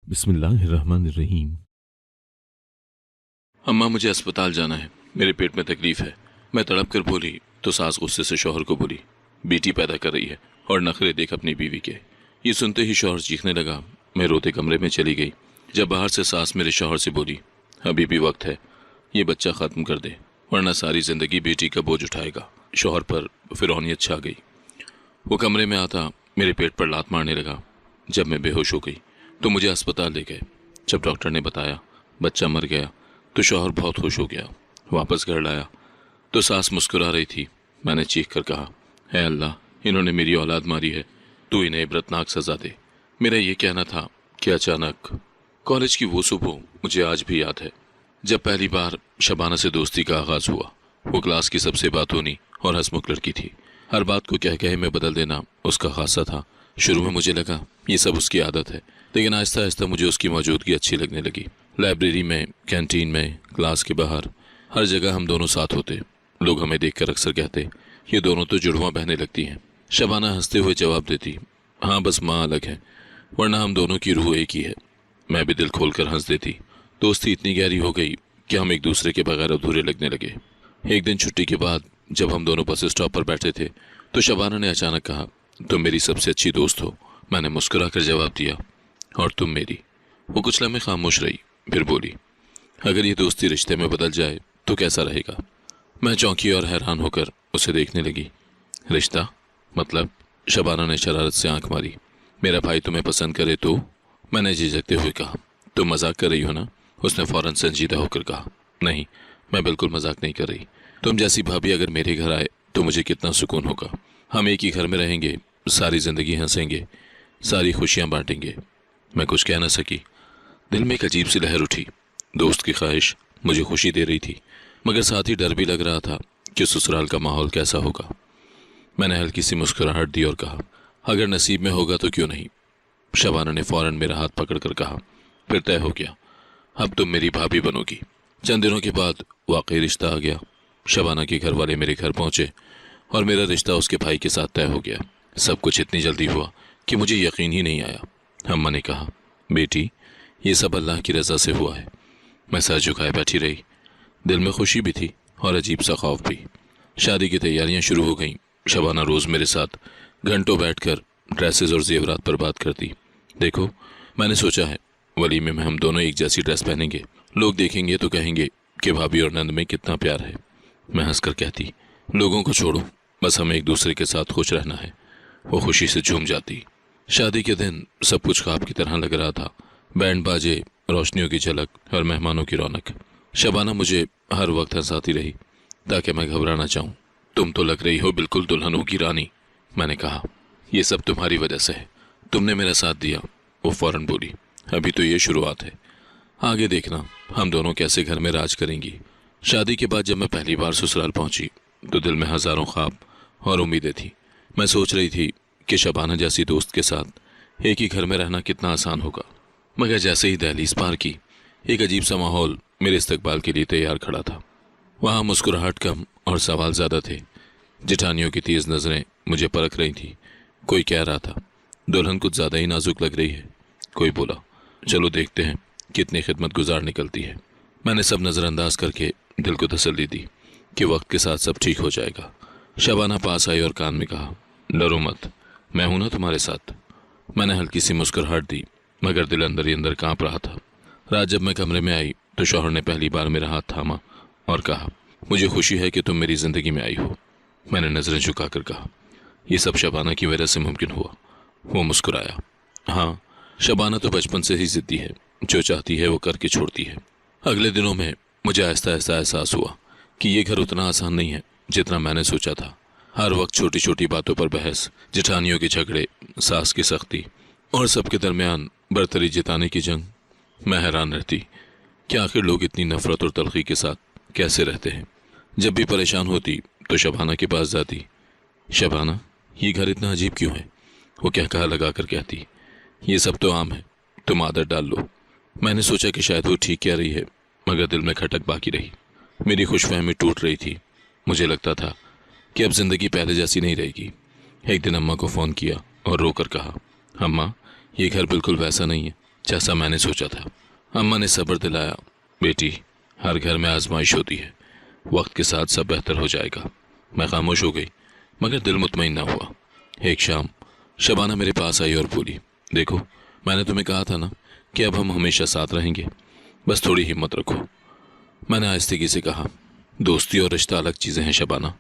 बिस्मिल्लाह الرحمن الرحیم۔ अम्मा मुझे अस्पताल जाना है, मेरे पेट में तकलीफ है। मैं तड़प कर बोली तो सास गुस्से से शौहर को बोली, बेटी पैदा कर रही है और नखरे देख अपनी बीवी के। ये सुनते ही शौहर चीखने लगा। मैं रोते कमरे में चली गई। जब बाहर से सास मेरे शौहर से बोली, अभी भी वक्त है, ये बच्चा ख़त्म कर दे वरना सारी ज़िंदगी बेटी का बोझ उठाएगा। शौहर पर फिरौनियत छा गई। वो कमरे में आता मेरे पेट पर लात मारने लगा। जब मैं बेहोश हो गई तो मुझे अस्पताल ले गए। जब डॉक्टर ने बताया बच्चा मर गया तो शौहर बहुत खुश हो गया। वापस घर लाया तो सास मुस्कुरा रही थी। मैंने चीख कर कहा, है अल्लाह, इन्होंने मेरी औलाद मारी है, तू इन्हें इबरतनाक सज़ा दे। मेरा ये कहना था कि अचानक कॉलेज की वो सुबह मुझे आज भी याद है, जब पहली बार शबाना से दोस्ती का आगाज़ हुआ। वो क्लास की सबसे बातूनी और हंसमुख लड़की थी। हर बात को कह कहे में बदल देना उसका खासा था। शुरू में मुझे लगा ये सब उसकी आदत है, लेकिन आहिस्ता आहिस्ता मुझे उसकी मौजूदगी अच्छी लगने लगी। लाइब्रेरी में, कैंटीन में, क्लास के बाहर, हर जगह हम दोनों साथ होते। लोग हमें देखकर अक्सर कहते, ये दोनों तो जुड़वां बहनें लगती हैं। शबाना हंसते हुए जवाब देती, हाँ बस माँ अलग है, वरना हम दोनों की रूह एक ही है। मैं भी दिल खोल कर हंस देती। दोस्ती इतनी गहरी हो गई कि हम एक दूसरे के बगैर अधूरे लगने लगे। एक दिन छुट्टी के बाद जब हम दोनों बस स्टॉप पर बैठे थे तो शबाना ने अचानक कहा, तुम मेरी सबसे अच्छी दोस्त हो। मैंने मुस्कुरा कर जवाब दिया, और तुम मेरी। वो कुछ लम्हे खामोश रही, फिर बोली, अगर ये दोस्ती रिश्ते में बदल जाए तो कैसा रहेगा। मैं चौंकी और हैरान होकर उसे देखने लगी। रिश्ता मतलब? शबाना ने शरारत से आंख मारी। मेरा भाई तुम्हें पसंद करे तो? मैंने झिझकते हुए कहा, तुम मजाक कर रही हो ना? उसने फौरन संजीदा होकर कहा, नहीं, मैं बिल्कुल मजाक नहीं कर रही। तुम जैसी भाभी अगर मेरे घर आए तो मुझे कितना सुकून होगा। हम एक ही घर में रहेंगे, सारी ज़िंदगी हंसेंगे, सारी खुशियाँ बांटेंगे। मैं कुछ कह न सकी। दिल में एक अजीब सी लहर उठी। दोस्त की ख्वाहिश मुझे खुशी दे रही थी, मगर साथ ही डर भी लग रहा था कि ससुराल का माहौल कैसा होगा। मैंने हल्की सी मुस्कुराहट दी और कहा, अगर नसीब में होगा तो क्यों नहीं। शबाना ने फौरन मेरा हाथ पकड़कर कहा, फिर तय हो गया, अब तुम मेरी भाभी बनोगी। चंद दिनों के बाद वाकई रिश्ता आ गया। शबाना के घर वाले मेरे घर पहुंचे और मेरा रिश्ता उसके भाई के साथ तय हो गया। सब कुछ इतनी जल्दी हुआ कि मुझे यकीन ही नहीं आया। अम्मा ने कहा, बेटी, ये सब अल्लाह की रज़ा से हुआ है। मैं सर झुकाए बैठी रही। दिल में खुशी भी थी और अजीब सा खौफ भी। शादी की तैयारियां शुरू हो गईं। शबाना रोज़ मेरे साथ घंटों बैठकर ड्रेसेस और जेवरात पर बात करती। देखो, मैंने सोचा है वलीमे में हम दोनों एक जैसी ड्रेस पहनेंगे। लोग देखेंगे तो कहेंगे कि भाभी और नंद में कितना प्यार है। मैं हंसकर कहती, लोगों को छोड़ो, बस हमें एक दूसरे के साथ खुश रहना है। वो खुशी से झूम जाती। शादी के दिन सब कुछ ख्वाब की तरह लग रहा था। बैंड बाजे, रोशनियों की झलक और मेहमानों की रौनक। शबाना मुझे हर वक्त हंसाती रही ताकि मैं घबरा ना जाऊं। तुम तो लग रही हो बिल्कुल दुल्हनों की रानी। मैंने कहा, ये सब तुम्हारी वजह से है, तुमने मेरा साथ दिया। वो फौरन बोली, अभी तो ये शुरुआत है, आगे देखना हम दोनों कैसे घर में राज करेंगी। शादी के बाद जब मैं पहली बार ससुराल पहुंची तो दिल में हज़ारों ख्वाब और उम्मीदें थी। मैं सोच रही थी कि शबाना जैसी दोस्त के साथ एक ही घर में रहना कितना आसान होगा। मगर जैसे ही दहलीज पार की, एक अजीब सा माहौल मेरे इस्तकबाल के लिए तैयार खड़ा था। वहाँ मुस्कुराहट कम और सवाल ज़्यादा थे। जिठानियों की तेज़ नज़रें मुझे परख रही थी। कोई कह रहा था, दुल्हन कुछ ज़्यादा ही नाजुक लग रही है। कोई बोला, चलो देखते हैं कितनी खिदमत गुजार निकलती है। मैंने सब नज़रअंदाज करके दिल को तसल्ली दी कि वक्त के साथ सब ठीक हो जाएगा। शबाना पास आई और कान में कहा, डरो मत, मैं हूं ना तुम्हारे साथ। मैंने हल्की सी मुस्कुराहट दी, मगर दिल अंदर ही अंदर कांप रहा था। रात जब मैं कमरे में आई तो शौहर ने पहली बार मेरा हाथ थामा और कहा, मुझे खुशी है कि तुम मेरी ज़िंदगी में आई हो। मैंने नज़रें झुकाकर कहा, ये सब शबाना की वजह से मुमकिन हुआ। वो मुस्कुराया, हाँ, शबाना तो बचपन से ही ज़िद्दी है, जो चाहती है वो करके छोड़ती है। अगले दिनों में मुझे आहिस्ता आहिस्ता एहसास हुआ कि ये घर उतना आसान नहीं है जितना मैंने सोचा था। हर वक्त छोटी छोटी बातों पर बहस, जिठानियों के झगड़े, सास की सख्ती और सबके दरमियान बरतरी जिताने की जंग। मैं हैरान रहती कि आखिर लोग इतनी नफरत और तलखी के साथ कैसे रहते हैं। जब भी परेशान होती तो शबाना के पास जाती। शबाना, ये घर इतना अजीब क्यों है? वो क्या कहा लगा कर कहती, ये सब तो आम है, तुम आदत डाल लो। मैंने सोचा कि शायद वो ठीक कह रही है, मगर दिल में खटक बाकी रही। मेरी खुशफहमी टूट रही थी। मुझे लगता था कि अब ज़िंदगी पहले जैसी नहीं रहेगी। एक दिन अम्मा को फ़ोन किया और रोकर कहा, अम्मा, ये घर बिल्कुल वैसा नहीं है जैसा मैंने सोचा था। अम्मा ने सब्र दिलाया, बेटी हर घर में आजमाइश होती है, वक्त के साथ सब बेहतर हो जाएगा। मैं खामोश हो गई, मगर दिल मुतमईन न हुआ। एक शाम शबाना मेरे पास आई और बोली, देखो मैंने तुम्हें कहा था ना कि अब हम हमेशा साथ रहेंगे, बस थोड़ी हिम्मत रखो। मैंने आहिस्तगी से कहा, दोस्ती और रिश्ता अलग चीज़ें हैं शबाना।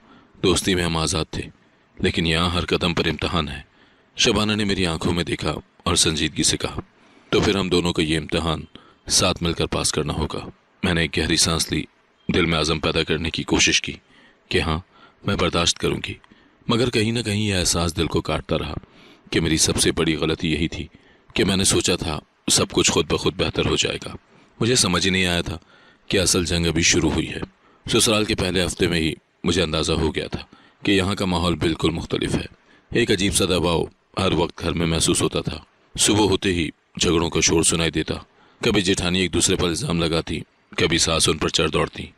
दोस्ती में हम आज़ाद थे, लेकिन यहाँ हर कदम पर इम्तहान है। शबाना ने मेरी आंखों में देखा और संजीदगी से कहा, तो फिर हम दोनों को ये इम्तहान साथ मिलकर पास करना होगा। मैंने एक गहरी सांस ली, दिल में आज़म पैदा करने की कोशिश की कि हाँ मैं बर्दाश्त करूँगी, मगर कहीं ना कहीं यह एहसास दिल को काटता रहा कि मेरी सबसे बड़ी गलती यही थी कि मैंने सोचा था सब कुछ खुद ब खुद बेहतर हो जाएगा। मुझे समझ ही नहीं आया था कि असल जंग अभी शुरू हुई है। ससुराल के पहले हफ्ते में ही मुझे अंदाज़ा हो गया था कि यहाँ का माहौल बिल्कुल मुख्तलिफ है। एक अजीब सा दबाव हर वक्त घर में महसूस होता था। सुबह होते ही झगड़ों का शोर सुनाई देता, कभी जेठानी एक दूसरे पर इल्ज़ाम लगाती, कभी सास उन पर चढ़ दौड़ती।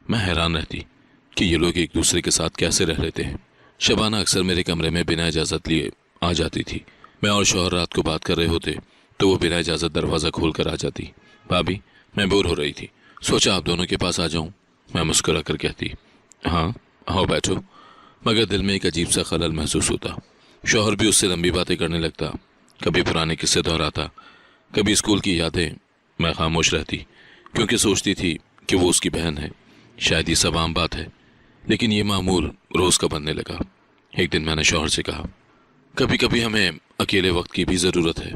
मैं हैरान रहती कि ये लोग एक दूसरे के साथ कैसे रह लेते हैं। शबाना अक्सर मेरे कमरे में बिना इजाज़त लिए आ जाती थी। मैं और शौहर रात को बात कर रहे होते तो वो बिना इजाज़त दरवाज़ा खोल कर आ जाती। भाभी मैं बोर हो रही थी, सोचा आप दोनों के पास आ जाऊं। मैं मुस्कुरा कर कहती, हाँ आओ बैठो, मगर दिल में एक अजीब सा खलल महसूस होता। शौहर भी उससे लंबी बातें करने लगता, कभी पुराने किस्से दोहराता, कभी स्कूल की यादें। मैं खामोश रहती क्योंकि सोचती थी कि वो उसकी बहन है, शायद ये सब आम बात है, लेकिन ये मामूल रोज़ का बनने लगा। एक दिन मैंने शौहर से कहा, कभी कभी हमें अकेले वक्त की भी ज़रूरत है।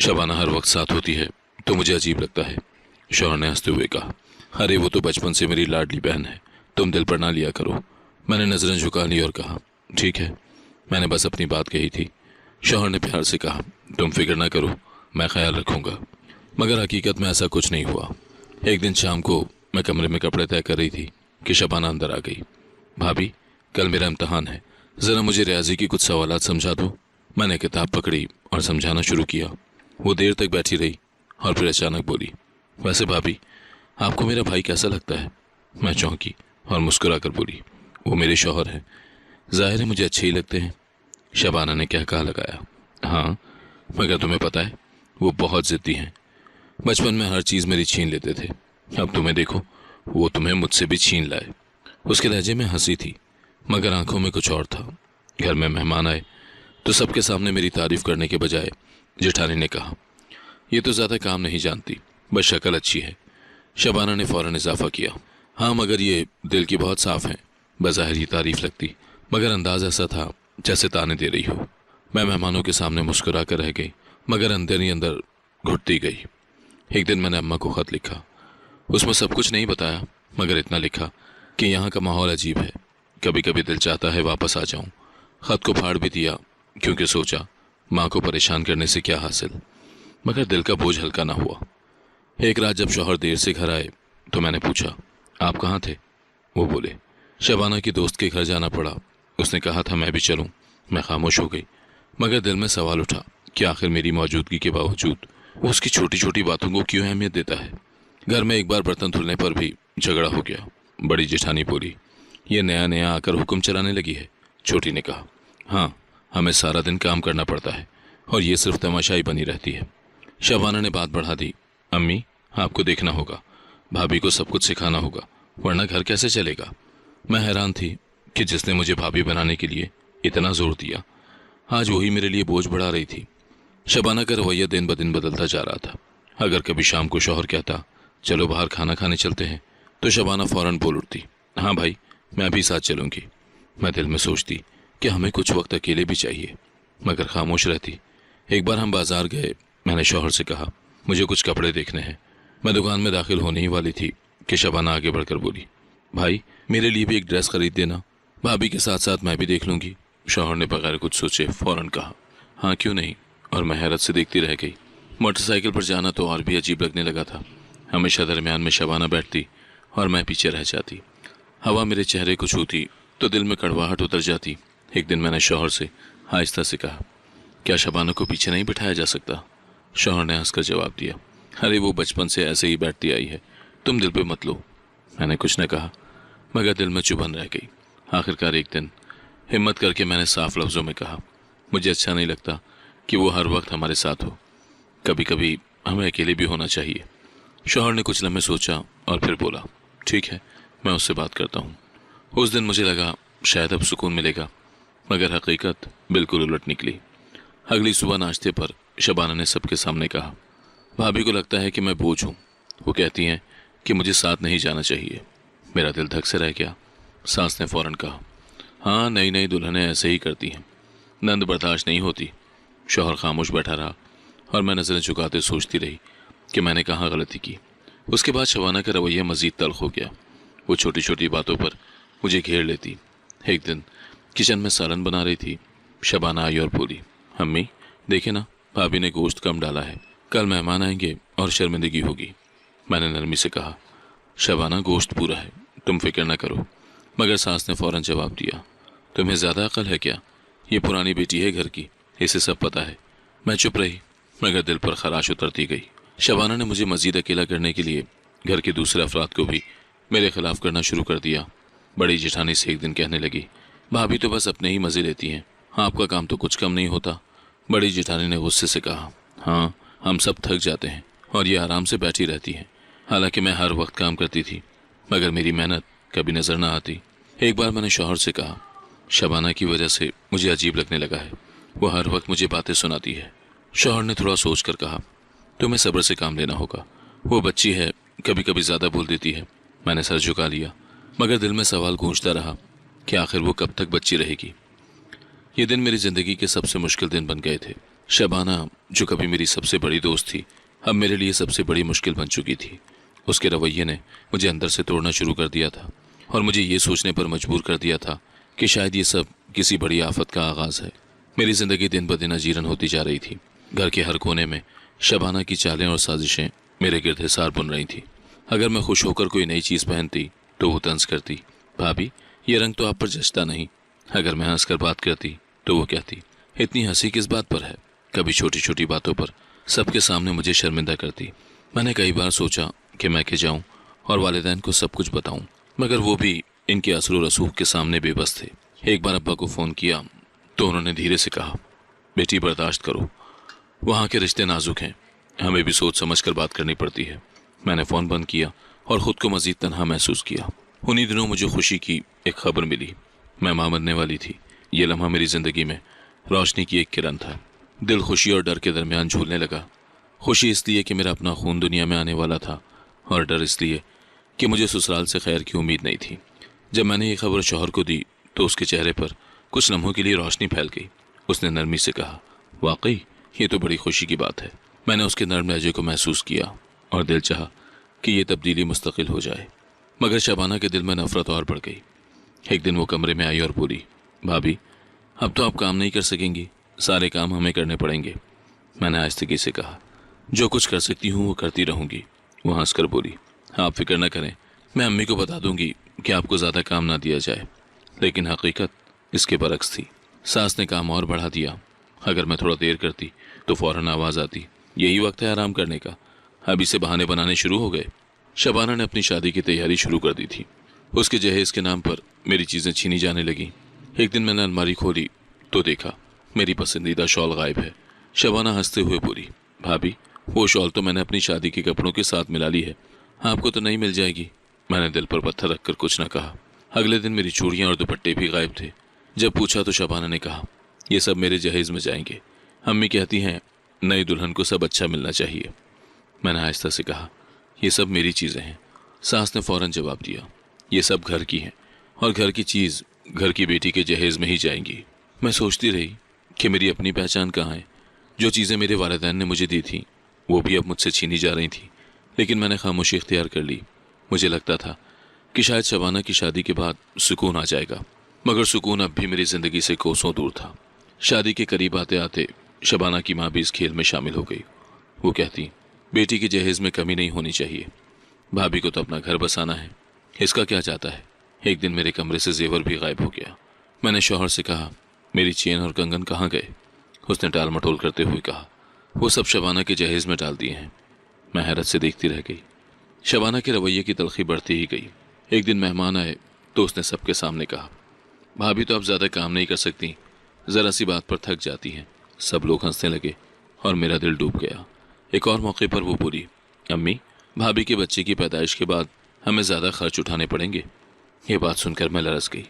शबाना हर वक्त साथ होती है तो मुझे अजीब लगता है। शौहर ने हंसते हुए कहा, अरे वो तो बचपन से मेरी लाडली बहन है, तुम दिल पर ना लिया करो। मैंने नज़रें झुका ली और कहा, ठीक है, मैंने बस अपनी बात कही थी। शौहर ने प्यार से कहा, तुम फिक्र ना करो, मैं ख्याल रखूँगा। मगर हकीकत में ऐसा कुछ नहीं हुआ। एक दिन शाम को मैं कमरे में कपड़े तय कर रही थी कि शबाना अंदर आ गई। भाभी कल मेरा इम्तहान है, ज़रा मुझे रियाजी की कुछ सवालात समझा दो। मैंने किताब पकड़ी और समझाना शुरू किया। वो देर तक बैठी रही और फिर अचानक बोली, वैसे भाभी आपको मेरा भाई कैसा लगता है? मैं चौंकी और मुस्कुरा कर बोली, वो मेरे शौहर हैं, ज़ाहिर है मुझे अच्छे ही लगते हैं। शबाना ने क्या कहा लगाया, हाँ मगर तुम्हें पता है वो बहुत ज़िद्दी हैं। बचपन में हर चीज़ मेरी छीन लेते थे, अब तुम्हें देखो वो तुम्हें मुझसे भी छीन लाए। उसके लहजे में हंसी थी मगर आंखों में कुछ और था। घर में मेहमान आए तो सबके सामने मेरी तारीफ करने के बजाय जेठानी ने कहा, ये तो ज़्यादा काम नहीं जानती, बस शक्ल अच्छी है। शबाना ने फ़ौरन इजाफा किया, हाँ मगर ये दिल की बहुत साफ़ हैं। बज़ाहिर ये तारीफ लगती मगर अंदाज़ ऐसा था जैसे ताने दे रही हो। मैं मेहमानों के सामने मुस्कुरा कर रह गई मगर अंदर ही अंदर घुटती गई। एक दिन मैंने अम्मा को ख़त लिखा, उसमें सब कुछ नहीं बताया मगर इतना लिखा कि यहाँ का माहौल अजीब है, कभी कभी दिल चाहता है वापस आ जाऊँ। ख़त को फाड़ भी दिया क्योंकि सोचा माँ को परेशान करने से क्या हासिल, मगर दिल का बोझ हल्का ना हुआ। एक रात जब शौहर देर से घर आए तो मैंने पूछा, आप कहाँ थे? वो बोले, शबाना की दोस्त के घर जाना पड़ा, उसने कहा था मैं भी चलूं। मैं खामोश हो गई मगर दिल में सवाल उठा कि आखिर मेरी मौजूदगी के बावजूद वो उसकी छोटी छोटी बातों को क्यों अहमियत देता है। घर में एक बार बर्तन धुलने पर भी झगड़ा हो गया। बड़ी जेठानी बोली, ये नया नया आकर हुक्म चलाने लगी है। छोटी ने कहा, हाँ हमें सारा दिन काम करना पड़ता है और ये सिर्फ तमाशाई बनी रहती है। शबाना ने बात बढ़ा दी, अम्मी आपको देखना होगा, भाभी को सब कुछ सिखाना होगा, वरना घर कैसे चलेगा। मैं हैरान थी कि जिसने मुझे भाभी बनाने के लिए इतना जोर दिया, आज वही मेरे लिए बोझ बढ़ा रही थी। शबाना का रवैया दिन ब दिन बदलता जा रहा था। अगर कभी शाम को शौहर कहता, चलो बाहर खाना खाने चलते हैं, तो शबाना फ़ौरन बोल उठती, हाँ भाई मैं भी साथ चलूँगी। मैं दिल में सोचती कि हमें कुछ वक्त अकेले भी चाहिए, मगर खामोश रहती। एक बार हम बाजार गए, मैंने शौहर से कहा, मुझे कुछ कपड़े देखने हैं। मैं दुकान में दाखिल होने ही वाली थी कि शबाना आगे बढ़कर बोली, भाई मेरे लिए भी एक ड्रेस खरीद देना, भाभी के साथ साथ मैं भी देख लूँगी। शौहर ने बगैर कुछ सोचे फ़ौरन कहा, हाँ क्यों नहीं, और मैं हैरत से देखती रह गई। मोटरसाइकिल पर जाना तो और भी अजीब लगने लगा था। हमेशा दरमियान में शबाना बैठती और मैं पीछे रह जाती। हवा मेरे चेहरे को छूती तो दिल में कड़वाहट उतर जाती। एक दिन मैंने शौहर से आहिस्ता से कहा, क्या शबाना को पीछे नहीं बिठाया जा सकता? शौहर ने हंसकर जवाब दिया, अरे वो बचपन से ऐसे ही बैठती आई है, तुम दिल पे मत लो। मैंने कुछ न कहा मगर दिल में चुभन रह गई। आखिरकार एक दिन हिम्मत करके मैंने साफ लफ्ज़ों में कहा, मुझे अच्छा नहीं लगता कि वो हर वक्त हमारे साथ हो। कभी कभी हमें अकेले भी होना चाहिए। शौहर ने कुछ लम्हे सोचा और फिर बोला, ठीक है, मैं उससे बात करता हूँ। उस दिन मुझे लगा शायद अब सुकून मिलेगा, मगर हकीकत बिल्कुल उलट निकली। अगली सुबह नाश्ते पर शबाना ने सबके सामने कहा, भाभी को लगता है कि मैं बोझ हूँ। वो कहती हैं कि मुझे साथ नहीं जाना चाहिए। मेरा दिल धक से रह गया। सास ने फौरन कहा, हाँ, नई नई दुल्हनें ऐसे ही करती हैं, नंद बर्दाश्त नहीं होती। शौहर खामोश बैठा रहा और मैं नज़रें झुकाते सोचती रही कि मैंने कहाँ गलती की। उसके बाद शबाना का रवैया मज़ीद तल्ख हो गया। वो छोटी छोटी बातों पर मुझे घेर लेती। एक दिन किचन में सालन बना रही थी। शबाना आई और बोली, अम्मी देखे ना, भाभी ने गोश्त कम डाला है, कल मेहमान आएंगे और शर्मिंदगी होगी। मैंने नरमी से कहा, शबाना गोश्त पूरा है, तुम फिक्र न करो। मगर सास ने फौरन जवाब दिया, तुम्हें ज़्यादा अकल है क्या? ये पुरानी बेटी है घर की, इसे सब पता है। मैं चुप रही, मगर दिल पर खराश उतरती गई। शबाना ने मुझे मज़ीद अकेला करने के लिए घर के दूसरे अफराद को भी मेरे खिलाफ करना शुरू कर दिया। बड़ी जेठानी से एक दिन कहने लगी, भाभी तो बस अपने ही मज़े लेती हैं, आपका काम तो कुछ कम नहीं होता। बड़ी जेठानी ने गुस्से से कहा, हाँ, हम सब थक जाते हैं और ये आराम से बैठी रहती हैं। हालांकि मैं हर वक्त काम करती थी, मगर मेरी मेहनत कभी नज़र न आती। एक बार मैंने शौहर से कहा, शबाना की वजह से मुझे अजीब लगने लगा है, वो हर वक्त मुझे बातें सुनाती है। शौहर ने थोड़ा सोच कर कहा, तुम्हें सब्र से काम लेना होगा, वो बच्ची है, कभी कभी ज़्यादा बोल देती है। मैंने सर झुका लिया, मगर दिल में सवाल गूंजता रहा कि आखिर वो कब तक बच्ची रहेगी। ये दिन मेरी ज़िंदगी के सबसे मुश्किल दिन बन गए थे। शबाना, जो कभी मेरी सबसे बड़ी दोस्त थी, अब मेरे लिए सबसे बड़ी मुश्किल बन चुकी थी। उसके रवैये ने मुझे अंदर से तोड़ना शुरू कर दिया था और मुझे ये सोचने पर मजबूर कर दिया था कि शायद ये सब किसी बड़ी आफत का आगाज़ है। मेरी ज़िंदगी दिन ब दिन अजीरन होती जा रही थी। घर के हर कोने में शबाना की चालें और साजिशें मेरे गिर्द हिसार बुन रही थी। अगर मैं खुश होकर कोई नई चीज़ पहनती तो वो तंज करती, भाभी ये रंग तो आप पर जचता नहीं। अगर मैं हंसकर बात करती तो वो कहती, इतनी हंसी किस बात पर है। कभी छोटी छोटी बातों पर सबके सामने मुझे शर्मिंदा करती। मैंने कई बार सोचा कि मैं के जाऊं और वालिदैन को सब कुछ बताऊं, मगर वो भी इनके असर रसूख के सामने बेबस थे। एक बार अब्बा को फ़ोन किया तो उन्होंने धीरे से कहा, बेटी बर्दाश्त करो, वहाँ के रिश्ते नाजुक हैं, हमें भी सोच समझ कर बात करनी पड़ती है। मैंने फ़ोन बंद किया और ख़ुद को मज़ीद तन्हा महसूस किया। उन्हीं दिनों मुझे खुशी की एक खबर मिली, मैं मां बनने वाली थी। ये लम्हा मेरी ज़िंदगी में रोशनी की एक किरण था। दिल खुशी और डर के दरमियान झूलने लगा। खुशी इसलिए कि मेरा अपना खून दुनिया में आने वाला था, और डर इसलिए कि मुझे ससुराल से खैर की उम्मीद नहीं थी। जब मैंने ये खबर शौहर को दी तो उसके चेहरे पर कुछ लम्हों के लिए रोशनी फैल गई। उसने नरमी से कहा, वाकई ये तो बड़ी खुशी की बात है। मैंने उसके नरम लहजे को महसूस किया और दिल चाहा कि ये तब्दीली मुस्तकिल हो जाए, मगर शबाना के दिल में नफरत और बढ़ गई। एक दिन वो कमरे में आई और बोली, भाभी अब तो आप काम नहीं कर सकेंगी, सारे काम हमें करने पड़ेंगे। मैंने आहिस्तगी से कहा, जो कुछ कर सकती हूँ वो करती रहूँगी। वो हंसकर बोली, आप फिक्र न करें, मैं अम्मी को बता दूंगी कि आपको ज़्यादा काम ना दिया जाए। लेकिन हकीकत इसके बरक्स थी। सास ने काम और बढ़ा दिया। अगर मैं थोड़ा देर करती तो फौरन आवाज़ आती, यही वक्त है आराम करने का। अभी से बहाने बनाने शुरू हो गए। शबाना ने अपनी शादी की तैयारी शुरू कर दी थी। उसके जहेज़ के नाम पर मेरी चीज़ें छीनी जाने लगीं। एक दिन मैंने अलमारी खोली तो देखा मेरी पसंदीदा शॉल गायब है। शबाना हंसते हुए बोली, भाभी वो शॉल तो मैंने अपनी शादी के कपड़ों के साथ मिला ली है, आपको तो नहीं मिल जाएगी। मैंने दिल पर पत्थर रखकर कुछ न कहा। अगले दिन मेरी चूड़ियाँ और दुपट्टे भी गायब थे। जब पूछा तो शबाना ने कहा, ये सब मेरे जहेज़ में जाएंगे, अम्मी कहती हैं नई दुल्हन को सब अच्छा मिलना चाहिए। मैंने आहिस्ता से कहा, ये सब मेरी चीज़ें हैं। सास ने फौरन जवाब दिया, ये सब घर की हैं और घर की चीज़ घर की बेटी के जहेज़ में ही जाएंगी। मैं सोचती रही कि मेरी अपनी पहचान कहाँ है। जो चीज़ें मेरे वालिदैन ने मुझे दी थी वो भी अब मुझसे छीनी जा रही थी, लेकिन मैंने खामोशी इख्तियार कर ली। मुझे लगता था कि शायद शबाना की शादी के बाद सुकून आ जाएगा, मगर सुकून अब भी मेरी ज़िंदगी से कोसों दूर था। शादी के करीब आते आते शबाना की माँ भी इस खेल में शामिल हो गई। वो कहती, बेटी के जहेज़ में कमी नहीं होनी चाहिए, भाभी को तो अपना घर बसाना है, इसका क्या जाता है। एक दिन मेरे कमरे से जेवर भी गायब हो गया। मैंने शौहर से कहा, मेरी चेन और कंगन कहाँ गए। उसने टाल मटोल करते हुए कहा, वो सब शबाना के जहेज़ में डाल दिए हैं। मैं हैरत से देखती रह गई। शबाना के रवैये की तलखी बढ़ती ही गई। एक दिन मेहमान आए तो उसने सबके सामने कहा, भाभी तो अब ज़्यादा काम नहीं कर सकती, ज़रा सी बात पर थक जाती हैं। सब लोग हंसने लगे और मेरा दिल डूब गया। ایک اور موقع پر وہ بولی، امی بھابھی کے بچے کی پیدائش کے بعد ہمیں زیادہ خرچ اٹھانے پڑیں گے۔ یہ بات سن کر میں لرز گئی۔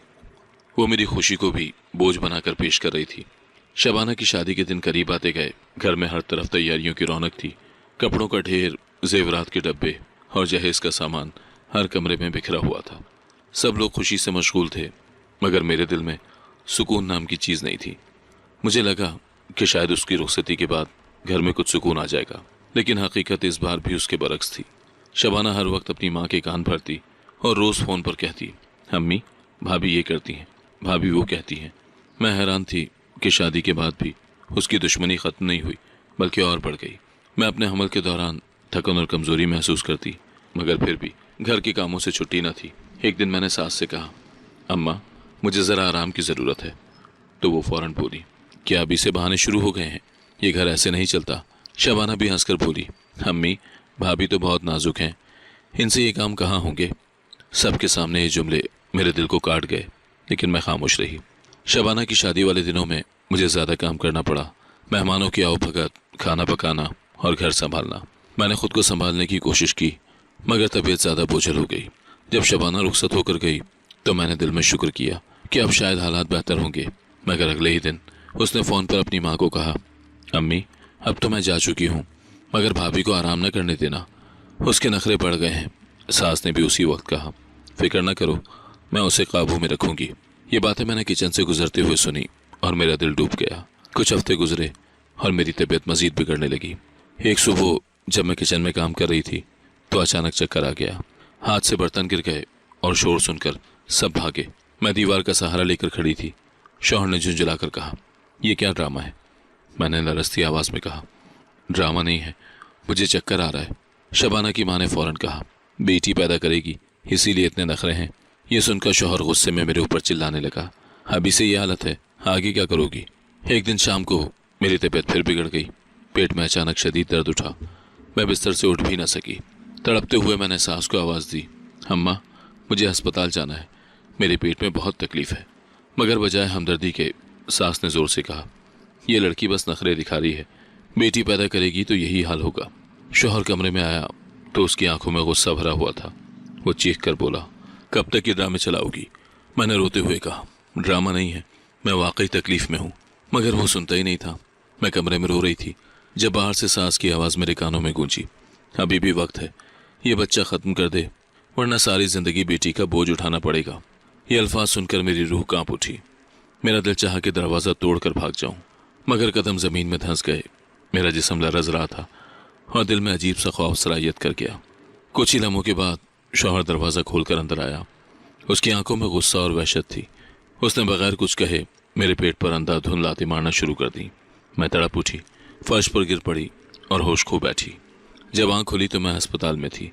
وہ میری خوشی کو بھی بوجھ بنا کر پیش کر رہی تھی۔ شبانہ کی شادی کے دن قریب آتے گئے، گھر میں ہر طرف تیاریوں کی رونق تھی۔ کپڑوں کا ڈھیر، زیورات کے ڈبے اور جہیز کا سامان ہر کمرے میں بکھرا ہوا تھا۔ سب لوگ خوشی سے مشغول تھے، مگر میرے دل میں سکون نام کی چیز نہیں تھی۔ مجھے لگا کہ شاید اس کی رخصتی کے بعد گھر میں کچھ سکون آ جائے گا، لیکن حقیقت اس بار بھی اس کے برعکس تھی۔ شبانہ ہر وقت اپنی ماں کے کان بھرتی اور روز فون پر کہتی، امی بھابھی یہ کرتی ہیں، بھابھی وہ کہتی ہیں۔ میں حیران تھی کہ شادی کے بعد بھی اس کی دشمنی ختم نہیں ہوئی، بلکہ اور بڑھ گئی۔ میں اپنے حمل کے دوران تھکن اور کمزوری محسوس کرتی، مگر پھر بھی گھر کے کاموں سے چھٹی نہ تھی۔ ایک دن میں نے ساس سے کہا، اماں مجھے ذرا آرام کی ضرورت ہے، تو وہ فوراً بولی، کیا ابھی سے بہانے شروع ہو گئے ہیں؟ یہ گھر ایسے نہیں چلتا۔ شبانہ بھی ہنس کر بولی، امی بھابھی تو بہت نازک ہیں، ان سے یہ کام کہاں ہوں گے۔ سب کے سامنے یہ جملے میرے دل کو کاٹ گئے، لیکن میں خاموش رہی۔ شبانہ کی شادی والے دنوں میں مجھے زیادہ کام کرنا پڑا، مہمانوں کی آؤ بھگت، کھانا پکانا اور گھر سنبھالنا۔ میں نے خود کو سنبھالنے کی کوشش کی، مگر طبیعت زیادہ بوجھل ہو گئی۔ جب شبانہ رخصت ہو کر گئی تو میں نے دل میں شکر کیا کہ اب شاید حالات بہتر ہوں گے، مگر اگلے ہی دن اس نے فون پر اپنی ماں کو کہا، امی اب تو میں جا چکی ہوں، مگر بھابھی کو آرام نہ کرنے دینا، اس کے نخرے بڑھ گئے ہیں۔ ساس نے بھی اسی وقت کہا، فکر نہ کرو، میں اسے قابو میں رکھوں گی۔ یہ باتیں میں نے کچن سے گزرتے ہوئے سنی اور میرا دل ڈوب گیا۔ کچھ ہفتے گزرے اور میری طبیعت مزید بگڑنے لگی۔ ایک صبح جب میں کچن میں کام کر رہی تھی تو اچانک چکر آ گیا، ہاتھ سے برتن گر گئے اور شور سن کر سب بھاگے۔ میں دیوار کا سہارا لے کر کھڑی تھی۔ شوہر نے جھنجھلا کر کہا، یہ کیا ڈرامہ ہے؟ میں نے لرزتی آواز میں کہا، ڈرامہ نہیں ہے، مجھے چکر آ رہا ہے۔ شبانہ کی ماں نے فوراً کہا، بیٹی پیدا کرے گی اسی لیے اتنے نخرے ہیں۔ یہ سن کر شوہر غصے میں میرے اوپر چلانے لگا، ابھی سے یہ حالت ہے، آگے کیا کرو گی؟ ایک دن شام کو میری طبیعت پھر بگڑ گئی، پیٹ میں اچانک شدید درد اٹھا، میں بستر سے اٹھ بھی نہ سکی۔ تڑپتے ہوئے میں نے ساس کو آواز دی، اماں مجھے ہسپتال جانا ہے، میرے پیٹ میں بہت تکلیف ہے۔ مگر بجائے ہمدردی کے ساس نے زور سے کہا، یہ لڑکی بس نخرے دکھا رہی ہے، بیٹی پیدا کرے گی تو یہی حال ہوگا۔ شوہر کمرے میں آیا تو اس کی آنکھوں میں غصہ بھرا ہوا تھا۔ وہ چیخ کر بولا، کب تک یہ ڈرامے چلاؤ گی؟ میں نے روتے ہوئے کہا، ڈرامہ نہیں ہے، میں واقعی تکلیف میں ہوں۔ مگر وہ سنتا ہی نہیں تھا۔ میں کمرے میں رو رہی تھی جب باہر سے ساس کی آواز میرے کانوں میں گونجی، ابھی بھی وقت ہے، یہ بچہ ختم کر دے ورنہ ساری زندگی بیٹی کا بوجھ اٹھانا پڑے گا۔ یہ الفاظ سن کر میری روح کانپ اٹھی۔ میرا دل چاہا کہ دروازہ توڑ کر بھاگ جاؤں، مگر قدم زمین میں دھنس گئے۔ میرا جسم لرز رہا تھا اور دل میں عجیب سا خوف سرایت کر گیا۔ کچھ ہی لمحوں کے بعد شوہر دروازہ کھول کر اندر آیا۔ اس کی آنکھوں میں غصہ اور وحشت تھی۔ اس نے بغیر کچھ کہے میرے پیٹ پر اندھا دھند لاتے مارنا شروع کر دی۔ میں تڑپ اٹھی، فرش پر گر پڑی اور ہوش کھو بیٹھی۔ جب آنکھ کھلی تو میں ہسپتال میں تھی،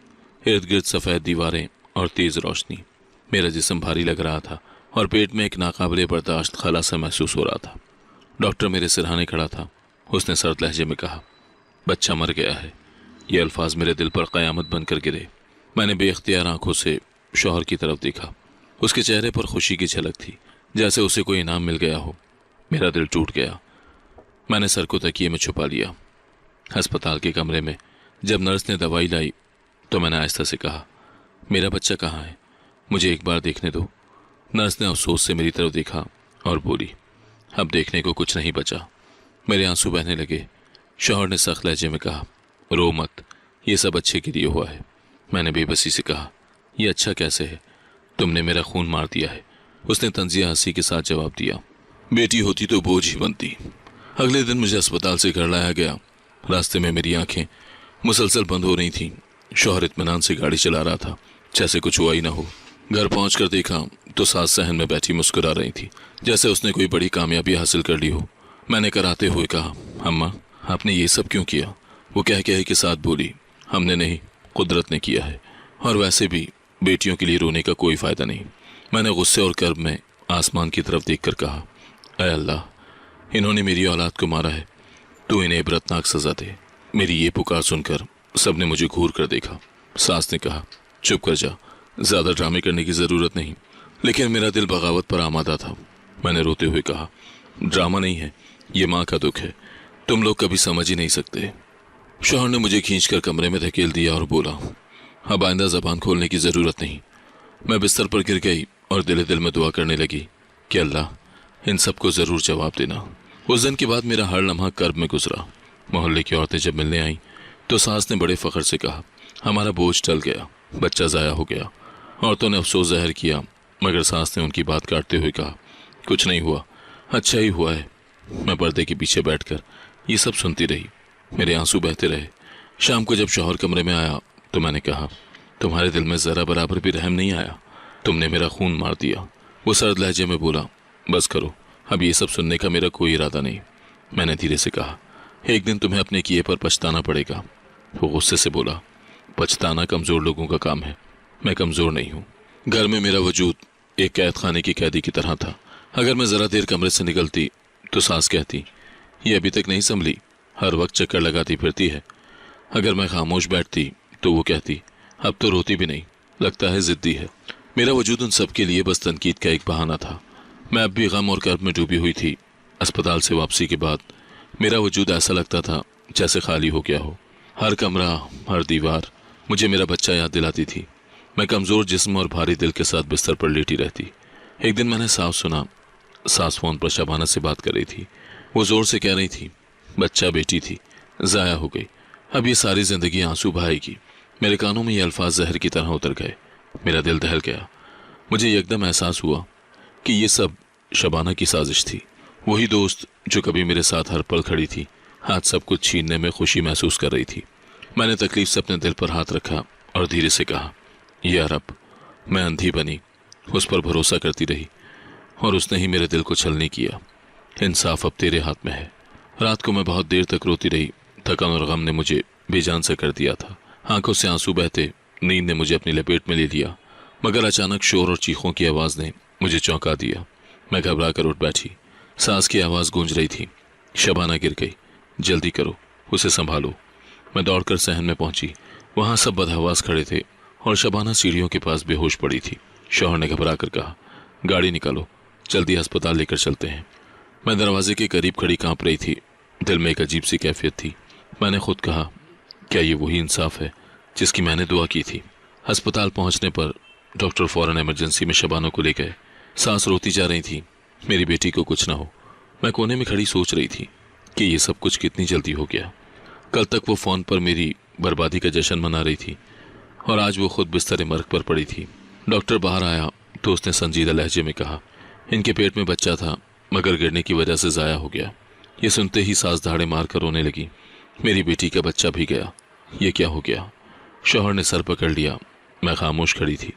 ارد گرد سفید دیواریں اور تیز روشنی۔ میرا جسم بھاری لگ رہا تھا اور پیٹ میں ایک ناقابل برداشت خلا سا محسوس ہو رہا تھا۔ ڈاکٹر میرے سرہانے کھڑا تھا۔ اس نے سرد لہجے میں کہا، بچہ مر گیا ہے۔ یہ الفاظ میرے دل پر قیامت بن کر گرے۔ میں نے بے اختیار آنکھوں سے شوہر کی طرف دیکھا۔ اس کے چہرے پر خوشی کی جھلک تھی، جیسے اسے کوئی انعام مل گیا ہو۔ میرا دل ٹوٹ گیا۔ میں نے سر کو تکیے میں چھپا لیا۔ ہسپتال کے کمرے میں جب نرس نے دوائی لائی تو میں نے آہستہ سے کہا، میرا بچہ کہاں ہے؟ مجھے ایک بار دیکھنے دو۔ نرس نے افسوس سے میری طرف دیکھا اور بولی، اب دیکھنے کو کچھ نہیں بچا۔ میرے آنسو بہنے لگے۔ شوہر نے سخت لہجے میں کہا، رو مت، یہ سب اچھے کے لیے ہوا ہے۔ میں نے بے بسی سے کہا، یہ اچھا کیسے ہے؟ تم نے میرا خون مار دیا ہے۔ اس نے طنزیہ ہنسی کے ساتھ جواب دیا، بیٹی ہوتی تو بوجھ ہی بنتی۔ اگلے دن مجھے اسپتال سے گھر لایا گیا۔ راستے میں میری آنکھیں مسلسل بند ہو رہی تھیں۔ شوہر اطمینان سے گاڑی چلا رہا تھا، جیسے کچھ ہوا ہی نہ ہو۔ گھر پہنچ کر دیکھا تو ساس صحن میں بیٹھی مسکرا رہی تھی، جیسے اس نے کوئی بڑی کامیابی حاصل کر لی ہو۔ میں نے کراتے ہوئے کہا، اماں آپ نے یہ سب کیوں کیا؟ وہ کہہ کے ساتھ بولی، ہم نے نہیں، قدرت نے کیا ہے، اور ویسے بھی بیٹیوں کے لیے رونے کا کوئی فائدہ نہیں۔ میں نے غصے اور کرب میں آسمان کی طرف دیکھ کر کہا، اے اللہ، انہوں نے میری اولاد کو مارا ہے، تو انہیں عبرتناک سزا دے۔ میری یہ پکار سن کر سب نے مجھے گھور کر دیکھا۔ ساس نے کہا، چپ کر جا، زیادہ ڈرامے کرنے کی ضرورت نہیں۔ لیکن میرا دل بغاوت پر آمادہ تھا۔ میں نے روتے ہوئے کہا، ڈرامہ نہیں ہے، یہ ماں کا دکھ ہے، تم لوگ کبھی سمجھ ہی نہیں سکتے۔ शौहर ने मुझे खींचकर कमरे में धकेल दिया और बोला, अब आइंदा जबान खोलने की ज़रूरत नहीं। मैं बिस्तर पर गिर गई और दिल दिल में दुआ करने लगी कि अल्लाह इन सबको ज़रूर जवाब देना। उस दिन के बाद मेरा हर लम्हा कर्ब में गुजरा। मोहल्ले की औरतें जब मिलने आईं तो सास ने बड़े फ़ख्र से कहा, हमारा बोझ टल गया, बच्चा ज़ाया हो गया। औरतों ने अफसोस ज़ाहिर किया, मगर सास ने उनकी बात काटते हुए कहा, कुछ नहीं हुआ, अच्छा ही हुआ है। मैं पर्दे के पीछे बैठकर ये सब सुनती रही। मेरे आंसू बहते रहे। शाम को जब शौहर कमरे में आया तो मैंने कहा, तुम्हारे दिल में ज़रा बराबर भी रहम नहीं आया? तुमने मेरा खून मार दिया। वो सर्द लहजे में बोला, बस करो, अब ये सब सुनने का मेरा कोई इरादा नहीं। मैंने धीरे से कहा, एक दिन तुम्हें अपने किए पर पछताना पड़ेगा। वो गुस्से से बोला, पछताना कमज़ोर लोगों का काम है, मैं कमज़ोर नहीं हूँ। घर में मेरा वजूद एक कैद खाने की कैदी की तरह था। अगर मैं ज़रा देर कमरे से निकलती तो सास कहती, ये अभी तक नहीं संभली, हर वक्त चक्कर लगाती फिरती है। अगर मैं खामोश बैठती तो वो कहती, अब तो रोती भी नहीं, लगता है ज़िद्दी है। मेरा वजूद उन सब के लिए बस तनकीद का एक बहाना था। मैं अब भी गम और कर्ब में डूबी हुई थी। अस्पताल से वापसी के बाद मेरा वजूद ऐसा लगता था जैसे खाली हो गया हो। हर कमरा, हर दीवार मुझे मेरा बच्चा याद दिलाती थी। मैं कमज़ोर जिस्म और भारी दिल के साथ बिस्तर पर लेटी रहती। एक दिन मैंने साफ सुना, सास फ़ोन पर शबाना से बात कर रही थी। वो ज़ोर से कह रही थी, बच्चा बेटी थी, ज़ाया हो गई, अब ये सारी ज़िंदगी आंसू बहाएगी। मेरे कानों में ये अल्फाज जहर की तरह उतर गए। मेरा दिल दहल गया। मुझे एकदम एहसास हुआ कि ये सब शबाना की साजिश थी। वही दोस्त जो कभी मेरे साथ हर पल खड़ी थी, आज सब कुछ छीनने में खुशी महसूस कर रही थी। मैंने तकलीफ से अपने दिल पर हाथ रखा और धीरे से कहा, या रब, मैं अंधी बनी, उस पर भरोसा करती रही और उसने ही मेरे दिल को छलनी किया। इंसाफ अब तेरे हाथ में है। रात को मैं बहुत देर तक रोती रही। थकान और गम ने मुझे बेजान से कर दिया था। आंखों से आंसू बहते नींद ने मुझे अपनी लपेट में ले लिया, मगर अचानक शोर और चीखों की आवाज़ ने मुझे चौंका दिया। मैं घबरा कर उठ बैठी। सास की आवाज़ गूंज रही थी, शबाना गिर गई, जल्दी करो, उसे संभालो। मैं दौड़कर सहन में पहुंची। वहाँ सब बदहवास खड़े थे और शबाना सीढ़ियों के पास बेहोश पड़ी थी। शौहर ने घबरा कर कहा, गाड़ी निकालो, जल्दी अस्पताल लेकर चलते हैं। मैं दरवाजे के करीब खड़ी कांप रही थी। दिल में एक अजीब सी कैफियत थी। मैंने खुद कहा, क्या ये वही इंसाफ है जिसकी मैंने दुआ की थी? अस्पताल पहुंचने पर डॉक्टर फौरन इमरजेंसी में शबाना को ले गए। सास रोती जा रही थी, मेरी बेटी को कुछ ना हो। मैं कोने में खड़ी सोच रही थी कि ये सब कुछ कितनी जल्दी हो गया। कल तक वो फ़ोन पर मेरी बर्बादी का जश्न मना रही थी और आज वो खुद बिस्तर मर्ग पर पड़ी थी। डॉक्टर बाहर आया तो उसने संजीदा लहजे में कहा, इनके पेट में बच्चा था, मगर गिरने की वजह से ज़ाया हो गया। ये सुनते ही सास धाड़े मार कर रोने लगी, मेरी बेटी का बच्चा भी गया, ये क्या हो गया? शौहर ने सर पकड़ लिया। मैं खामोश खड़ी थी,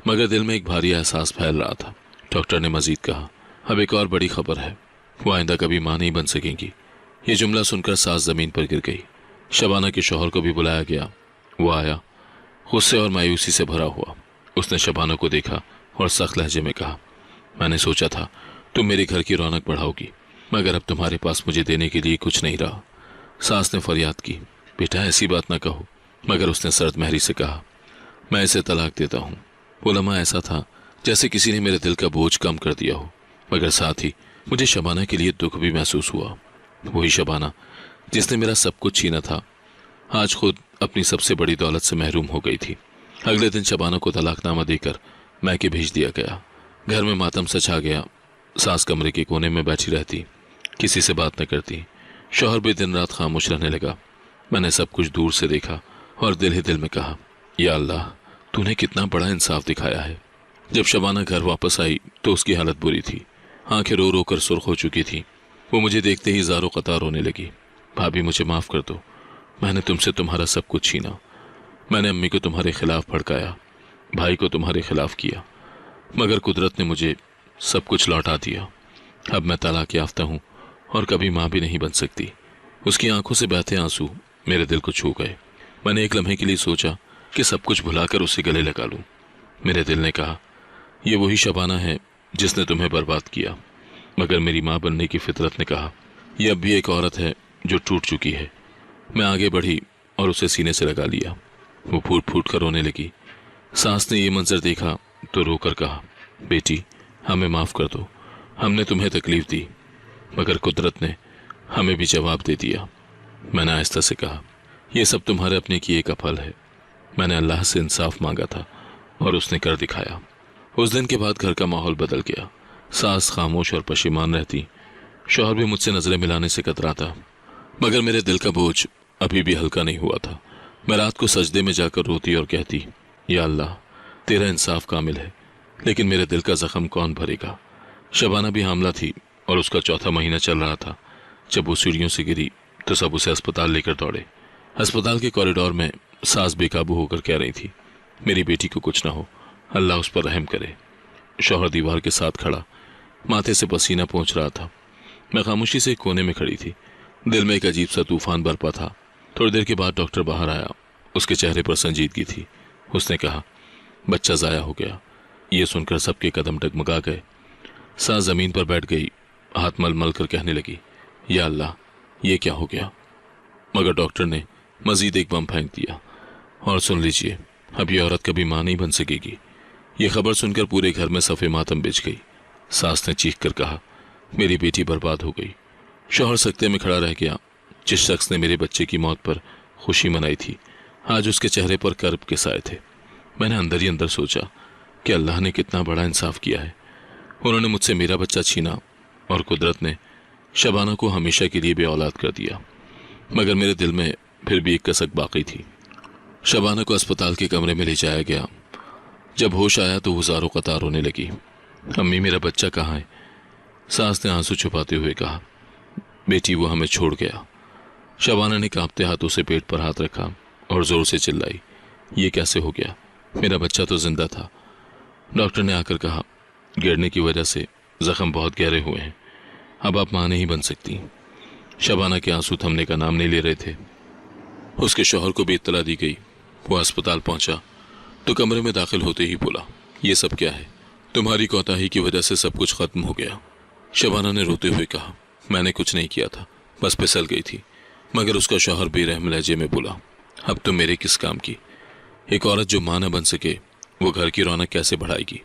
मगर दिल में एक भारी एहसास फैल रहा था। डॉक्टर ने मजीद कहा, अब एक और बड़ी खबर है, वो आइंदा कभी माँ नहीं बन सकेंगी। ये जुमला सुनकर सास ज़मीन पर गिर गई। शबाना के शौहर को भी बुलाया गया। वो आया, गुस्से और मायूसी से भरा हुआ। उसने शबाना को देखा और सख्त लहजे में कहा, मैंने सोचा था तुम मेरे घर की रौनक बढ़ाओगी, मगर अब तुम्हारे पास मुझे देने के लिए कुछ नहीं रहा। सास ने फरियाद की, बेटा ऐसी बात ना कहो, मगर उसने सर्द महरी से कहा, मैं इसे तलाक देता हूँ। वो लम्हा ऐसा था जैसे किसी ने मेरे दिल का बोझ कम कर दिया हो, मगर साथ ही मुझे शबाना के लिए दुख भी महसूस हुआ। वही शबाना जिसने मेरा सब कुछ छीना था, आज खुद अपनी सबसे बड़ी दौलत से महरूम हो गई थी। अगले दिन शबाना को तलाकनामा देकर मैके भेज दिया गया। घर में मातम सा छा गया। सास कमरे के कोने में बैठी रहती, किसी से बात न करती। शौहर भी दिन रात खामोश रहने लगा। मैंने सब कुछ दूर से देखा और दिल ही दिल में कहा, या अल्लाह, तूने कितना बड़ा इंसाफ दिखाया है। जब शबाना घर वापस आई तो उसकी हालत बुरी थी। आंखें रो रो कर सुर्ख हो चुकी थी। वो मुझे देखते ही ज़ारो कतार रोने लगी। भाभी, मुझे माफ़ कर दो, मैंने तुमसे तुम्हारा सब कुछ छीना। मैंने अम्मी को तुम्हारे खिलाफ भड़काया, भाई को तुम्हारे खिलाफ किया, मगर कुदरत ने मुझे सब कुछ लौटा दिया। अब मैं तलाक याफ्ता हूँ और कभी माँ भी नहीं बन सकती। उसकी आंखों से बहते आंसू मेरे दिल को छू गए। मैंने एक लम्हे के लिए सोचा कि सब कुछ भुलाकर उसे गले लगा लूं। मेरे दिल ने कहा, ये वही शबाना है जिसने तुम्हें बर्बाद किया। मगर मेरी माँ बनने की फितरत ने कहा, यह अब भी एक औरत है जो टूट चुकी है। मैं आगे बढ़ी और उसे सीने से लगा लिया। वो फूट फूट कर रोने लगी। सास ने ये मंजर देखा तो रोकर कहा, बेटी, हमें माफ़ कर दो, हमने तुम्हें तकलीफ़ दी, मगर कुदरत ने हमें भी जवाब दे दिया। मैंने आहिस्ता से कहा, یہ سب تمہارے اپنے کیے کا پھل ہے۔ میں نے اللہ سے انصاف مانگا تھا اور اس نے کر دکھایا۔ اس دن کے بعد گھر کا ماحول بدل گیا۔ ساس خاموش اور پشیمان رہتی، شوہر بھی مجھ سے نظریں ملانے سے کتراتا، مگر میرے دل کا بوجھ ابھی بھی ہلکا نہیں ہوا تھا۔ میں رات کو سجدے میں جا کر روتی اور کہتی، یا اللہ، تیرا انصاف کامل ہے، لیکن میرے دل کا زخم کون بھرے گا؟ شبانہ بھی حاملہ تھی اور اس کا چوتھا مہینہ چل رہا تھا۔ جب وہ سیڑھیوں سے گری تو سب اسے اسپتال لے کر دوڑے۔ اسپتال کے کوریڈور میں ساس بے قابو ہو کر کہہ رہی تھی، میری بیٹی کو کچھ نہ ہو، اللہ اس پر رحم کرے۔ شوہر دیوار کے ساتھ کھڑا، ماتھے سے پسینہ پہنچ رہا تھا۔ میں خاموشی سے ایک کونے میں کھڑی تھی، دل میں ایک عجیب سا طوفان برپا تھا۔ تھوڑی دیر کے بعد ڈاکٹر باہر آیا، اس کے چہرے پر سنجیدگی تھی۔ اس نے کہا، بچہ ضائع ہو گیا۔ یہ سن کر سب کے قدم ڈگمگا گئے۔ ساس زمین پر بیٹھ گئی، ہاتھ مل مل کر کہنے لگی، یا اللہ، یہ کیا ہو گیا؟ مگر ڈاکٹر نے مزید ایک بم پھینک دیا، اور سن لیجئے، اب یہ عورت کبھی ماں نہیں بن سکے گی۔ یہ خبر سن کر پورے گھر میں صف ماتم بچ گئی۔ ساس نے چیخ کر کہا، میری بیٹی برباد ہو گئی۔ شوہر سکتے میں کھڑا رہ گیا۔ جس شخص نے میرے بچے کی موت پر خوشی منائی تھی، آج اس کے چہرے پر کرب کے سائے تھے۔ میں نے اندر ہی اندر سوچا کہ اللہ نے کتنا بڑا انصاف کیا ہے۔ انہوں نے مجھ سے میرا بچہ چھینا اور قدرت نے شبانہ کو ہمیشہ کے لیے بے اولاد کر دیا۔ مگر میرے دل میں پھر بھی ایک کسک باقی تھی۔ شبانہ کو اسپتال کے کمرے میں لے جایا گیا۔ جب ہوش آیا تو وہ زاروں قطار رونے لگی۔ امی، میرا بچہ کہاں ہے؟ ساس نے آنسو چھپاتے ہوئے کہا، بیٹی وہ ہمیں چھوڑ گیا۔ شبانہ نے کانپتے ہاتھوں سے پیٹ پر ہاتھ رکھا اور زور سے چلائی، یہ کیسے ہو گیا؟ میرا بچہ تو زندہ تھا۔ ڈاکٹر نے آ کر کہا، گرنے کی وجہ سے زخم بہت گہرے ہوئے ہیں، اب آپ ماں نہیں بن سکتی۔ شبانہ کے آنسو تھمنے کا نام نہیں لے رہے تھے۔ اس کے شوہر کو بھی اطلاع دی گئی۔ وہ اسپتال پہنچا تو کمرے میں داخل ہوتے ہی بولا، یہ سب کیا ہے؟ تمہاری کوتاہی کی وجہ سے سب کچھ ختم ہو گیا۔ شبانہ نے روتے ہوئے کہا، میں نے کچھ نہیں کیا تھا، بس پھسل گئی تھی۔ مگر اس کا شوہر بے رحم لہجے میں بولا، اب تم میرے کس کام کی؟ ایک عورت جو ماں نہ بن سکے، وہ گھر کی رونق کیسے بڑھائے گی؟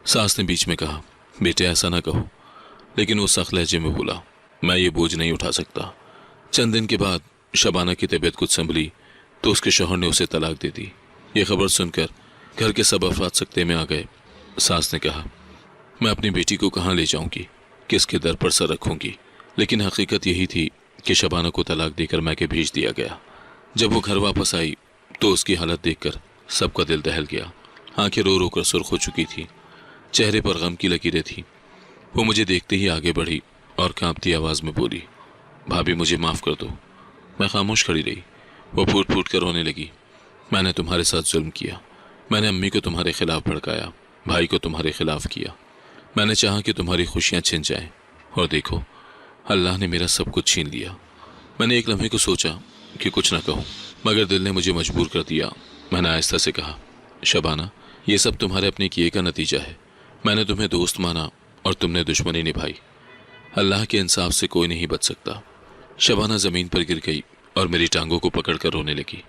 ساس نے بیچ میں کہا، بیٹے ایسا نہ کہو۔ لیکن وہ سخت لہجے میں بولا، میں یہ بوجھ نہیں اٹھا سکتا۔ چند دن کے بعد شبانہ کی طبیعت کچھ سنبھلی تو اس کے شوہر نے اسے طلاق دے دی۔ یہ خبر سن کر گھر کے سب افراد سکتے میں آ گئے۔ ساس نے کہا، میں اپنی بیٹی کو کہاں لے جاؤں گی، کس کے در پر سر رکھوں گی؟ لیکن حقیقت یہی تھی کہ شبانہ کو طلاق دے کر میکے بھیج دیا گیا۔ جب وہ گھر واپس آئی تو اس کی حالت دیکھ کر سب کا دل دہل گیا۔ آنکھیں رو رو کر سرخ ہو چکی تھی، چہرے پر غم کی لکیریں تھیں۔ وہ مجھے دیکھتے ہی آگے بڑھی اور کانپتی آواز میں بولی، بھابھی مجھے معاف کر دو۔ میں خاموش کھڑی رہی۔ وہ پھوٹ پھوٹ کر رونے لگی، میں نے تمہارے ساتھ ظلم کیا، میں نے امی کو تمہارے خلاف بھڑکایا، بھائی کو تمہارے خلاف کیا، میں نے چاہا کہ تمہاری خوشیاں چھن جائیں، اور دیکھو اللہ نے میرا سب کچھ چھین لیا۔ میں نے ایک لمحے کو سوچا کہ کچھ نہ کہوں، مگر دل نے مجھے مجبور کر دیا۔ میں نے آہستہ سے کہا، شبانہ، یہ سب تمہارے اپنے کیے کا نتیجہ ہے۔ میں نے تمہیں دوست مانا اور تم نے دشمنی نبھائی۔ اللہ کے انصاف سے کوئی نہیں بچ سکتا۔ شبانہ زمین پر گر گئی اور میری ٹانگوں کو پکڑ کر رونے لگی۔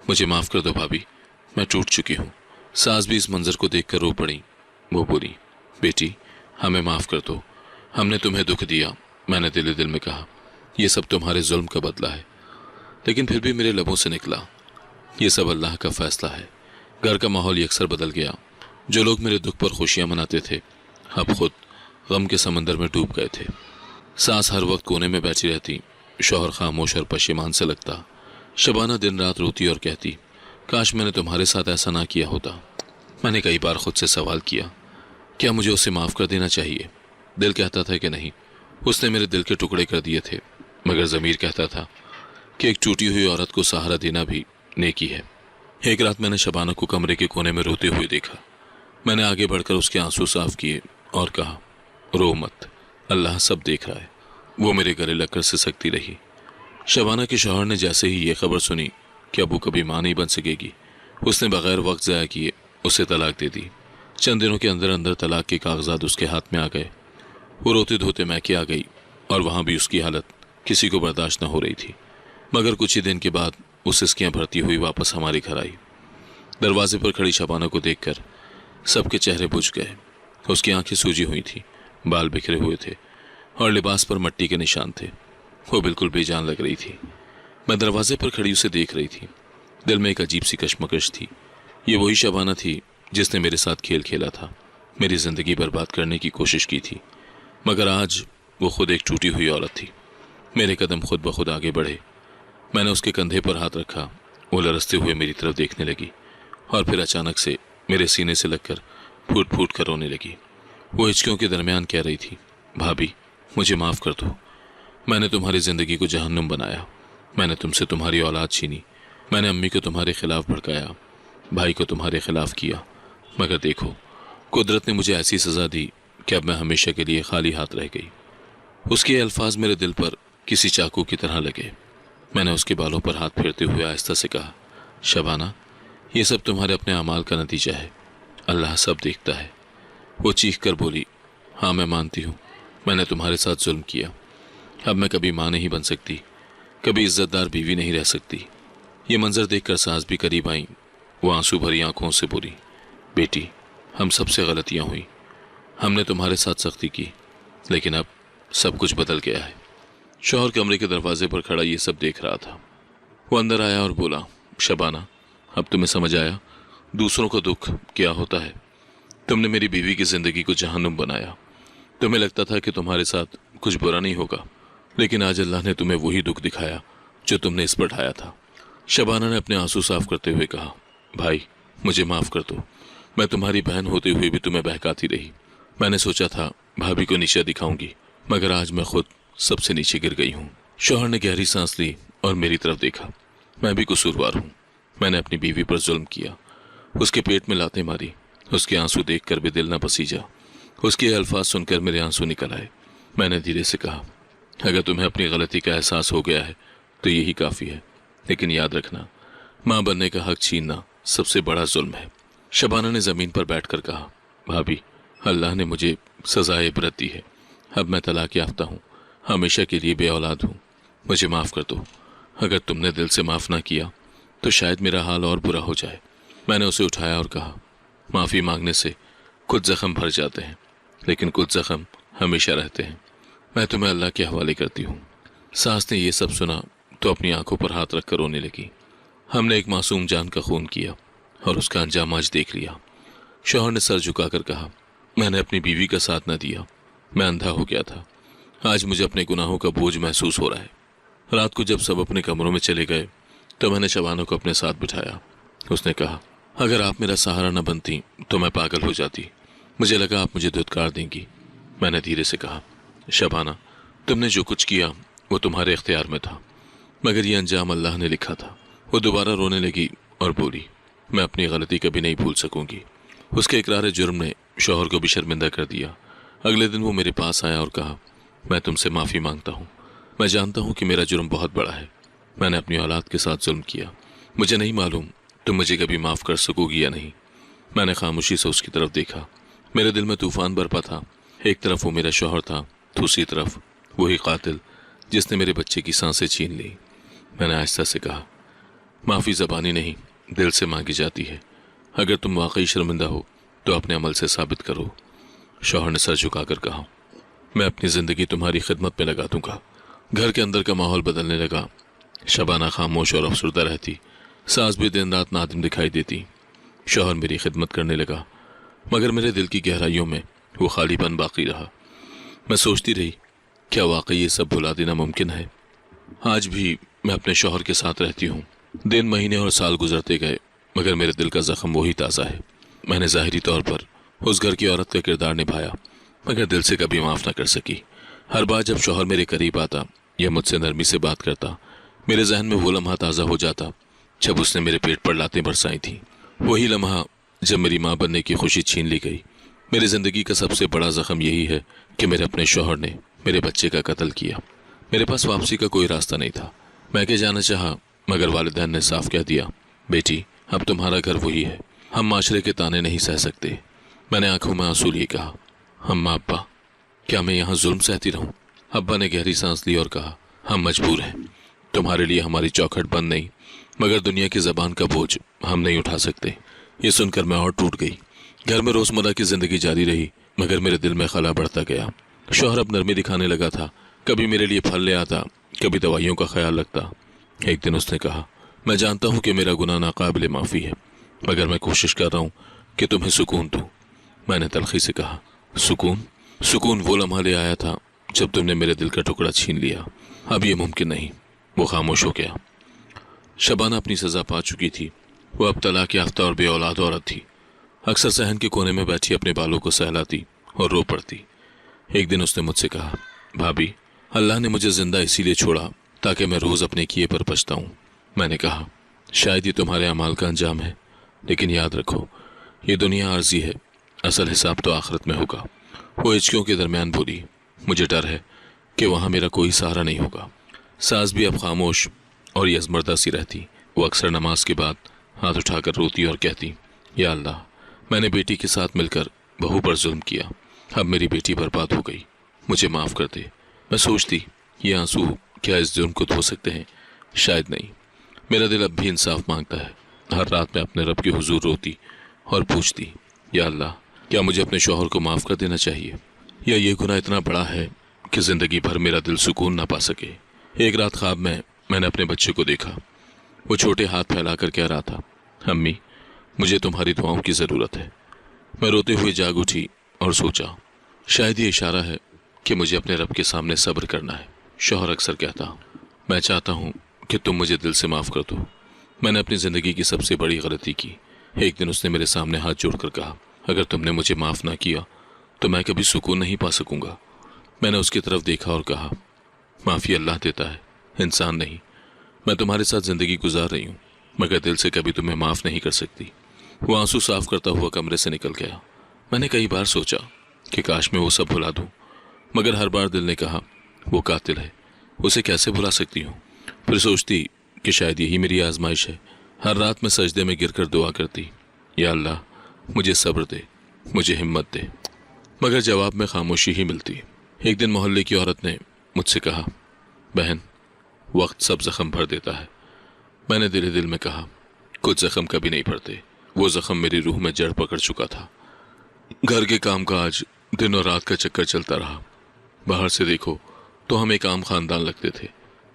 مجھے معاف کر دو بھابھی، میں ٹوٹ چکی ہوں۔ ساس بھی اس منظر کو دیکھ کر رو پڑی۔ وہ بولی، بیٹی ہمیں معاف کر دو، ہم نے تمہیں دکھ دیا۔ میں نے دل دل میں کہا، یہ سب تمہارے ظلم کا بدلہ ہے۔ لیکن پھر بھی میرے لبوں سے نکلا، یہ سب اللہ کا فیصلہ ہے۔ گھر کا ماحول یکسر بدل گیا۔ جو لوگ میرے دکھ پر خوشیاں مناتے تھے، اب خود غم کے سمندر میں ڈوب گئے تھے۔ ساس ہر وقت کونے میں بیٹھی رہتی، شوہر خاموش اور پشیمان سے لگتا۔ شبانہ دن رات روتی اور کہتی، کاش میں نے تمہارے ساتھ ایسا نہ کیا ہوتا۔ میں نے کئی بار خود سے سوال کیا، کیا مجھے اسے معاف کر دینا چاہیے؟ دل کہتا تھا کہ نہیں، اس نے میرے دل کے ٹکڑے کر دیے تھے۔ مگر ضمیر کہتا تھا کہ ایک ٹوٹی ہوئی عورت کو سہارا دینا بھی نیکی ہے۔ ایک رات میں نے شبانہ کو کمرے کے کونے میں روتے ہوئے دیکھا۔ میں نے آگے بڑھ کر اس کے آنسو صاف کیے اور کہا، رو مت، اللہ سب دیکھ رہا ہے۔ وہ میرے گلے لگ کر سسکتی رہی۔ شبانہ کے شوہر نے جیسے ہی یہ خبر سنی کہ اب وہ کبھی ماں نہیں بن سکے گی، اس نے بغیر وقت ضائع کیے اسے طلاق دے دی۔ چند دنوں کے اندر اندر طلاق کے کاغذات اس کے ہاتھ میں آ گئے۔ وہ روتے دھوتے میکے آ گئی اور وہاں بھی اس کی حالت کسی کو برداشت نہ ہو رہی تھی۔ مگر کچھ ہی دن کے بعد وہ سسکیاں بھرتی ہوئی واپس ہمارے گھر آئی۔ دروازے پر کھڑی شبانہ کو دیکھ کر سب کے چہرے بجھ گئے۔ اس کی آنکھیں سوجی ہوئی تھیں، بال بکھرے ہوئے تھے اور لباس پر مٹی کے نشان تھے۔ وہ بالکل بے جان لگ رہی تھی۔ میں دروازے پر کھڑی اسے دیکھ رہی تھی۔ دل میں ایک عجیب سی کشمکش تھی۔ یہ وہی شبانہ تھی جس نے میرے ساتھ کھیل کھیلا تھا، میری زندگی برباد کرنے کی کوشش کی تھی، مگر آج وہ خود ایک ٹوٹی ہوئی عورت تھی۔ میرے قدم خود بخود آگے بڑھے۔ میں نے اس کے کندھے پر ہاتھ رکھا۔ وہ لرزتے ہوئے میری طرف دیکھنے لگی اور پھر اچانک سے میرے سینے سے لگ کر پھوٹ پھوٹ کر رونے لگی۔ وہ ہچکیوں کے درمیان کہہ رہی تھی، بھابھی مجھے معاف کر دو، میں نے تمہاری زندگی کو جہنم بنایا، میں نے تم سے تمہاری اولاد چھینی، میں نے امی کو تمہارے خلاف بھڑکایا، بھائی کو تمہارے خلاف کیا، مگر دیکھو قدرت نے مجھے ایسی سزا دی کہ اب میں ہمیشہ کے لیے خالی ہاتھ رہ گئی۔ اس کے الفاظ میرے دل پر کسی چاقو کی طرح لگے۔ میں نے اس کے بالوں پر ہاتھ پھیرتے ہوئے آہستہ سے کہا، شبانہ یہ سب تمہارے اپنے اعمال کا نتیجہ ہے، اللہ سب دیکھتا ہے۔ وہ چیخ کر بولی، ہاں میں مانتی ہوں، میں نے تمہارے ساتھ ظلم کیا، اب میں کبھی ماں نہیں بن سکتی، کبھی عزت دار بیوی نہیں رہ سکتی۔ یہ منظر دیکھ کر ساس بھی قریب آئیں۔ وہ آنسو بھری آنکھوں سے بولی، بیٹی ہم سب سے غلطیاں ہوئیں، ہم نے تمہارے ساتھ سختی کی، لیکن اب سب کچھ بدل گیا ہے۔ شوہر کمرے کے دروازے پر کھڑا یہ سب دیکھ رہا تھا۔ وہ اندر آیا اور بولا، شبانہ اب تمہیں سمجھ آیا دوسروں کا دکھ کیا ہوتا ہے؟ تم نے میری بیوی کی زندگی کو جہنم بنایا۔ تمہیں لگتا تھا کہ تمہارے ساتھ کچھ برا نہیں ہوگا، لیکن آج اللہ نے تمہیں وہی دکھ دکھایا جو تم نے اس پر ڈھایا تھا۔ شبانہ نے اپنے آنسو صاف کرتے ہوئے کہا، بھائی مجھے معاف کر دو، میں تمہاری بہن ہوتے ہوئے بھی تمہیں بہکاتی رہی۔ میں نے سوچا تھا بھابھی کو نیچے دکھاؤں گی، مگر آج میں خود سب سے نیچے گر گئی ہوں۔ شوہر نے گہری سانس لی اور میری طرف دیکھا۔ میں بھی قصوروار ہوں، میں نے اپنی بیوی پر ظلم کیا، اس کے پیٹ میں لاتیں ماری، اس کے آنسو دیکھ کر بھی دل نہ پسیجا، اس کے الفاظ سن کر میرے آنسو نکل آئے۔ میں نے دھیرے سے کہا، اگر تمہیں اپنی غلطی کا احساس ہو گیا ہے تو یہی کافی ہے، لیکن یاد رکھنا ماں بننے کا حق چھیننا سب سے بڑا ظلم ہے۔ شبانہ نے زمین پر بیٹھ کر کہا، بھابھی اللہ نے مجھے سزائے عبرت دی ہے، اب میں طلاق یافتہ ہوں، ہمیشہ کے لیے بے اولاد ہوں، مجھے معاف کر دو۔ اگر تم نے دل سے معاف نہ کیا تو شاید میرا حال اور برا ہو جائے۔ میں نے اسے اٹھایا اور کہا، معافی مانگنے سے کچھ زخم بھر جاتے ہیں، لیکن کچھ زخم ہمیشہ رہتے ہیں، میں تمہیں اللہ کے حوالے کرتی ہوں۔ ساس نے یہ سب سنا تو اپنی آنکھوں پر ہاتھ رکھ کر رونے لگی۔ ہم نے ایک معصوم جان کا خون کیا اور اس کا انجام آج دیکھ لیا۔ شوہر نے سر جھکا کر کہا، میں نے اپنی بیوی کا ساتھ نہ دیا، میں اندھا ہو گیا تھا، آج مجھے اپنے گناہوں کا بوجھ محسوس ہو رہا ہے۔ رات کو جب سب اپنے کمروں میں چلے گئے تو میں نے شبانہ کو اپنے ساتھ بٹھایا۔ اس نے کہا، اگر آپ میرا سہارا نہ بنتی تو میں پاگل ہو جاتی، مجھے لگا آپ مجھے دھتکار دیں گی۔ میں نے دھیرے سے کہا، شبانہ تم نے جو کچھ کیا وہ تمہارے اختیار میں تھا، مگر یہ انجام اللہ نے لکھا تھا۔ وہ دوبارہ رونے لگی اور بولی، میں اپنی غلطی کبھی نہیں بھول سکوں گی۔ اس کے اقرار جرم نے شوہر کو بھی شرمندہ کر دیا۔ اگلے دن وہ میرے پاس آیا اور کہا، میں تم سے معافی مانگتا ہوں، میں جانتا ہوں کہ میرا جرم بہت بڑا ہے، میں نے اپنی اولاد کے ساتھ ظلم کیا، مجھے نہیں معلوم تم مجھے کبھی معاف کر سکو گی یا نہیں۔ میں نے خاموشی سے اس کی طرف دیکھا۔ میرے دل میں طوفان برپا تھا، ایک طرف وہ میرا شوہر تھا، دوسری طرف وہی قاتل جس نے میرے بچے کی سانسیں چھین لی۔ میں نے آہستہ سے کہا، معافی زبانی نہیں دل سے مانگی جاتی ہے، اگر تم واقعی شرمندہ ہو تو اپنے عمل سے ثابت کرو۔ شوہر نے سر جھکا کر کہا، میں اپنی زندگی تمہاری خدمت میں لگا دوں گا۔ گھر کے اندر کا ماحول بدلنے لگا۔ شبانہ خاموش اور افسردہ رہتی، ساس بھی دن رات نادم دکھائی دیتی۔ شوہر میری خدمت کرنے لگا، مگر میرے دل کی گہرائیوں میں وہ خالی پن باقی رہا۔ میں سوچتی رہی، کیا واقعی یہ سب بھلا دینا ممکن ہے؟ آج بھی میں اپنے شوہر کے ساتھ رہتی ہوں، دن مہینے اور سال گزرتے گئے، مگر میرے دل کا زخم وہی تازہ ہے۔ میں نے ظاہری طور پر اس گھر کی عورت کا کردار نبھایا، مگر دل سے کبھی معاف نہ کر سکی۔ ہر بار جب شوہر میرے قریب آتا یا مجھ سے نرمی سے بات کرتا، میرے ذہن میں وہ لمحہ تازہ ہو جاتا جب اس نے میرے پیٹ پر لاتیں برسائی تھیں، وہی لمحہ جب میری ماں بننے کی خوشی چھین لی گئی۔ میری زندگی کا سب سے بڑا زخم یہی ہے کہ میرے اپنے شوہر نے میرے بچے کا قتل کیا۔ میرے پاس واپسی کا کوئی راستہ نہیں تھا۔ میں کہ جانا چاہا، مگر والدین نے صاف کہہ دیا، بیٹی اب تمہارا گھر وہی ہے، ہم معاشرے کے تانے نہیں سہ سکتے۔ میں نے آنکھوں میں آنسو لیے کہا، اماں ابا کیا میں یہاں ظلم سہتی رہوں؟ ابا نے گہری سانس لی اور کہا، ہم مجبور ہیں، تمہارے لیے ہماری چوکھٹ بند نہیں، مگر دنیا کی زبان کا بوجھ ہم نہیں اٹھا سکتے۔ یہ سن کر میں اور ٹوٹ گئی۔ گھر میں روزمرہ کی زندگی جاری رہی، مگر میرے دل میں خلا بڑھتا گیا۔ شوہر اب نرمی دکھانے لگا تھا، کبھی میرے لیے پھل لے آتا، کبھی دوائیوں کا خیال رکھتا، एक दिन उसने कहा, मैं जानता हूं कि मेरा गुनाह नाकाबिल माफ़ी है, मगर मैं कोशिश कर रहा हूं कि तुम्हें सुकून दूं। मैंने तलखी से कहा, सुकून? सुकून वो लम्हा ले आया था जब तुमने मेरे दिल का टुकड़ा छीन लिया। अब ये मुमकिन नहीं। वो खामोश हो गया। शबाना अपनी सज़ा पा चुकी थी। वो अब तलाक याफ्ता और बे औलाद औरत थी। अक्सर सहन के कोने में बैठी अपने बालों को सहलाती और रो पड़ती। एक दिन उसने मुझसे कहा, भाभी, अल्लाह ने मुझे जिंदा इसीलिए छोड़ा ताकि मैं रोज़ अपने किए पर पछताऊं। मैंने कहा, शायद ये तुम्हारे अमाल का अंजाम है, लेकिन याद रखो ये दुनिया आर्जी है, असल हिसाब तो आखिरत में होगा। वो हिचकियों के दरमियान बोली, मुझे डर है कि वहाँ मेरा कोई सहारा नहीं होगा। सास भी अब खामोश और यज़मर्दा सी रहती। वो अक्सर नमाज के बाद हाथ उठाकर रोती और कहती, या अल्लाह, मैंने बेटी के साथ मिलकर बहू पर जुल्म किया। अब मेरी बेटी बर्बाद हो गई, मुझे माफ़ कर दे। मैं सोचती, ये आंसू क्या इस जुर्म को धो सकते हैं? शायद नहीं। मेरा दिल अब भी इंसाफ मांगता है। हर रात मैं अपने रब के हुजूर रोती और पूछती, या अल्लाह, क्या मुझे अपने शौहर को माफ़ कर देना चाहिए, या ये गुनाह इतना बड़ा है कि ज़िंदगी भर मेरा दिल सुकून ना पा सके। एक रात ख्वाब में मैंने अपने बच्चे को देखा। वो छोटे हाथ फैलाकर कह रहा था, अम्मी, मुझे तुम्हारी दुआओं की ज़रूरत है। मैं रोते हुए जाग उठी और सोचा, शायद ये इशारा है कि मुझे अपने रब के सामने सब्र करना है। शौहर अक्सर कहता, मैं चाहता हूँ कि तुम मुझे दिल से माफ़ कर दो। मैंने अपनी ज़िंदगी की सबसे बड़ी गलती की। एक दिन उसने मेरे सामने हाथ जोड़कर कहा, अगर तुमने मुझे माफ़ ना किया तो मैं कभी सुकून नहीं पा सकूंगा। मैंने उसकी तरफ देखा और कहा, माफ़ी अल्लाह देता है, इंसान नहीं। मैं तुम्हारे साथ ज़िंदगी गुजार रही हूँ, मगर दिल से कभी तुम्हें माफ़ नहीं कर सकती। वो आंसू साफ करता हुआ कमरे से निकल गया। मैंने कई बार सोचा कि काश मैं वो सब भुला दूँ, मगर हर बार दिल ने कहा, वो कातिल है, उसे कैसे भुला सकती हूँ। फिर सोचती कि शायद यही मेरी आजमाइश है। हर रात मैं सजदे में गिरकर दुआ करती, या अल्लाह, मुझे सब्र दे, मुझे हिम्मत दे, मगर जवाब में खामोशी ही मिलती। एक दिन मोहल्ले की औरत ने मुझसे कहा, बहन, वक्त सब जख्म भर देता है। मैंने दिल दिल में कहा, कुछ जख्म कभी नहीं भरते। वो जख्म मेरी रूह में जड़ पकड़ चुका था। घर के कामकाज, दिन और रात का चक्कर चलता रहा। बाहर से देखो तो हम एक आम खानदान लगते थे,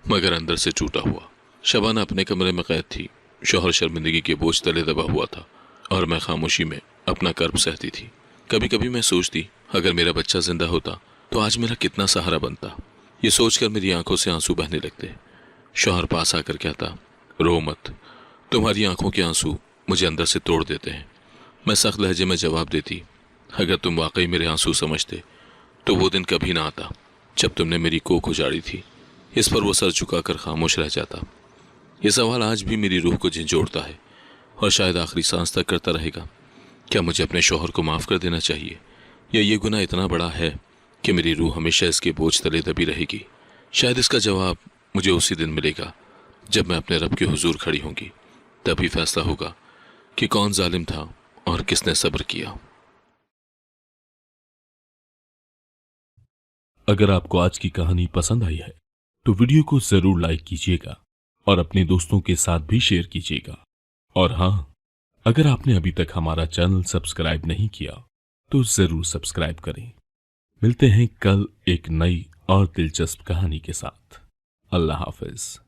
मगर अंदर से टूटा हुआ। शबाना अपने कमरे में कैद थी। शौहर शर्मिंदगी के बोझ तले दबा हुआ था और मैं खामोशी में अपना कर्ब सहती थी। कभी कभी मैं सोचती, अगर मेरा बच्चा जिंदा होता तो आज मेरा कितना सहारा बनता। ये सोचकर मेरी आंखों से आंसू बहने लगते। शौहर पास आकर कहता, रो मत, तुम्हारी आंखों के आंसू मुझे अंदर से तोड़ देते हैं। मैं सख्त लहजे में जवाब देती, अगर तुम वाकई मेरे आंसू समझते तो वो दिन कभी ना आता जब तुमने मेरी कोख उजाड़ी थी। इस पर वो सर झुकाकर खामोश रह जाता। ये सवाल आज भी मेरी रूह को झंझोड़ता है और शायद आखिरी सांस तक करता रहेगा। क्या मुझे अपने शौहर को माफ़ कर देना चाहिए, या ये गुनाह इतना बड़ा है कि मेरी रूह हमेशा इसके बोझ तले दबी रहेगी? शायद इसका जवाब मुझे उसी दिन मिलेगा जब मैं अपने रब के हुजूर खड़ी होंगी। तभी फैसला होगा कि कौन जालिम था और किसने सब्र किया। अगर आपको आज की कहानी पसंद आई है तो वीडियो को जरूर लाइक कीजिएगा और अपने दोस्तों के साथ भी शेयर कीजिएगा। और हाँ, अगर आपने अभी तक हमारा चैनल सब्सक्राइब नहीं किया तो जरूर सब्सक्राइब करें। मिलते हैं कल एक नई और दिलचस्प कहानी के साथ। अल्लाह हाफिज।